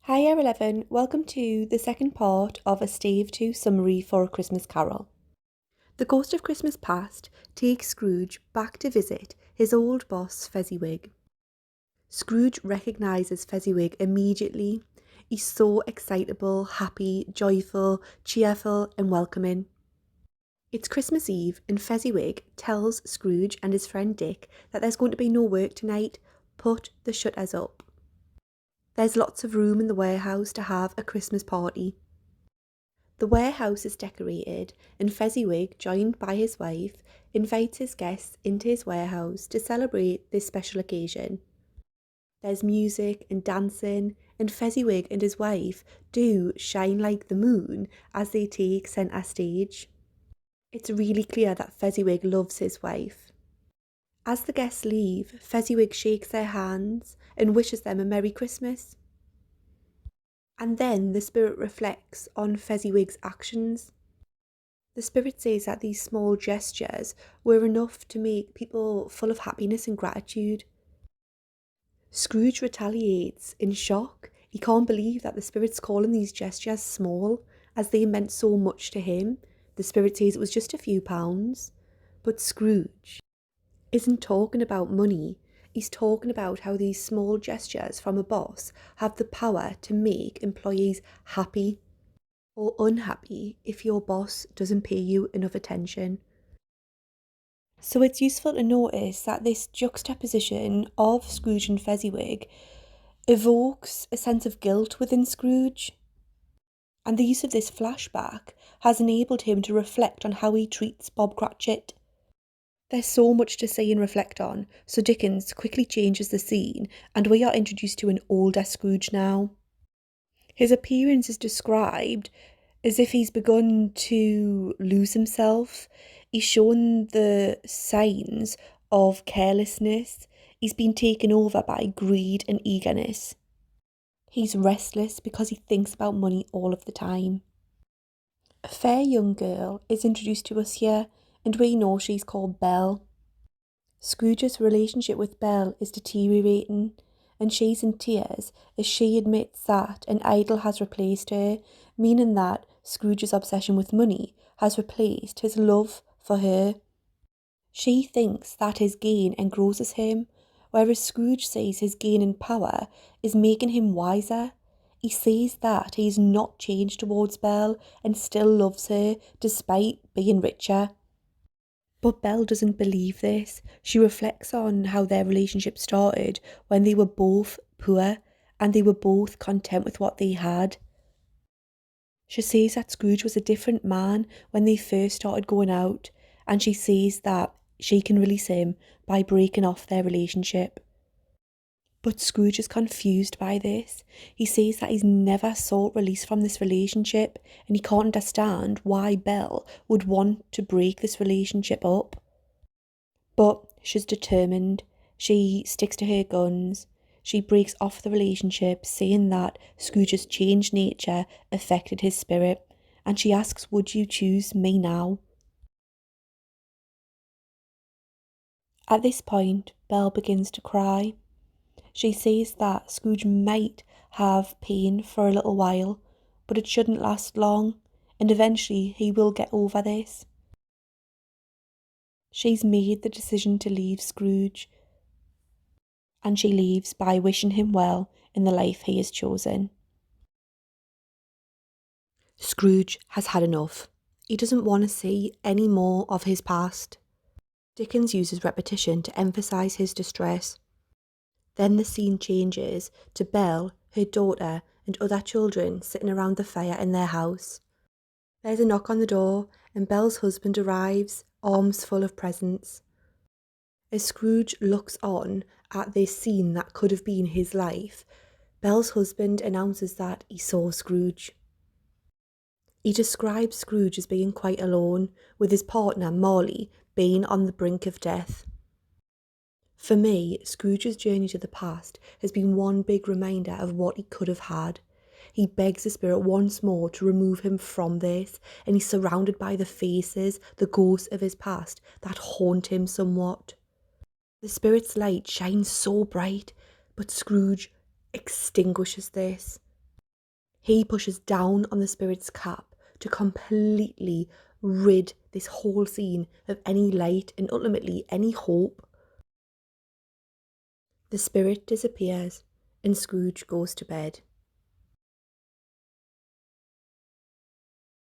Hi Year 11, welcome to the second part of a Stave 2 summary for A Christmas Carol. The Ghost of Christmas Past takes Scrooge back to visit his old boss Fezziwig. Scrooge recognises Fezziwig immediately. He's so excitable, happy, joyful, cheerful and welcoming. It's Christmas Eve and Fezziwig tells Scrooge and his friend Dick that there's going to be no work tonight. Put the shutters up. There's lots of room in the warehouse to have a Christmas party. The warehouse is decorated and Fezziwig, joined by his wife, invites his guests into his warehouse to celebrate this special occasion. There's music and dancing and Fezziwig and his wife do shine like the moon as they take centre stage. It's really clear that Fezziwig loves his wife. As the guests leave, Fezziwig shakes their hands and wishes them a Merry Christmas. And then the spirit reflects on Fezziwig's actions. The spirit says that these small gestures were enough to make people full of happiness and gratitude. Scrooge retaliates in shock. He can't believe that the spirit's calling these gestures small, as they meant so much to him. The spirit says it was just a few pounds. But Scrooge isn't talking about money. He's talking about how these small gestures from a boss have the power to make employees happy or unhappy if your boss doesn't pay you enough attention. So it's useful to notice that this juxtaposition of Scrooge and Fezziwig evokes a sense of guilt within Scrooge. And the use of this flashback has enabled him to reflect on how he treats Bob Cratchit. There's so much to see and reflect on, so Dickens quickly changes the scene and we are introduced to an older Scrooge now. His appearance is described as if he's begun to lose himself. He's shown the signs of carelessness. He's been taken over by greed and eagerness. He's restless because he thinks about money all of the time. A fair young girl is introduced to us here, and we know she's called Belle. Scrooge's relationship with Belle is deteriorating, and she's in tears as she admits that an idol has replaced her, meaning that Scrooge's obsession with money has replaced his love for her. She thinks that his gain engrosses him, whereas Scrooge sees his gain in power is making him wiser. He sees that he's not changed towards Belle and still loves her despite being richer. But Belle doesn't believe this. She reflects on how their relationship started when they were both poor and they were both content with what they had. She says that Scrooge was a different man when they first started going out, and she says that she can release him by breaking off their relationship. But Scrooge is confused by this. He says that he's never sought release from this relationship and he can't understand why Belle would want to break this relationship up. But she's determined. She sticks to her guns. She breaks off the relationship, saying that Scrooge's changed nature affected his spirit, and she asks, "Would you choose me now?" At this point, Belle begins to cry. She says that Scrooge might have pain for a little while, but it shouldn't last long, and eventually he will get over this. She's made the decision to leave Scrooge, and she leaves by wishing him well in the life he has chosen. Scrooge has had enough. He doesn't want to see any more of his past. Dickens uses repetition to emphasise his distress. Then the scene changes to Belle, her daughter, and other children sitting around the fire in their house. There's a knock on the door, and Belle's husband arrives, arms full of presents. As Scrooge looks on at this scene that could have been his life, Belle's husband announces that he saw Scrooge. He describes Scrooge as being quite alone, with his partner, Marley, being on the brink of death. For me, Scrooge's journey to the past has been one big reminder of what he could have had. He begs the spirit once more to remove him from this, and he's surrounded by the faces, the ghosts of his past that haunt him somewhat. The spirit's light shines so bright, but Scrooge extinguishes this. He pushes down on the spirit's cap to completely rid this whole scene of any light and ultimately any hope. The spirit disappears and Scrooge goes to bed.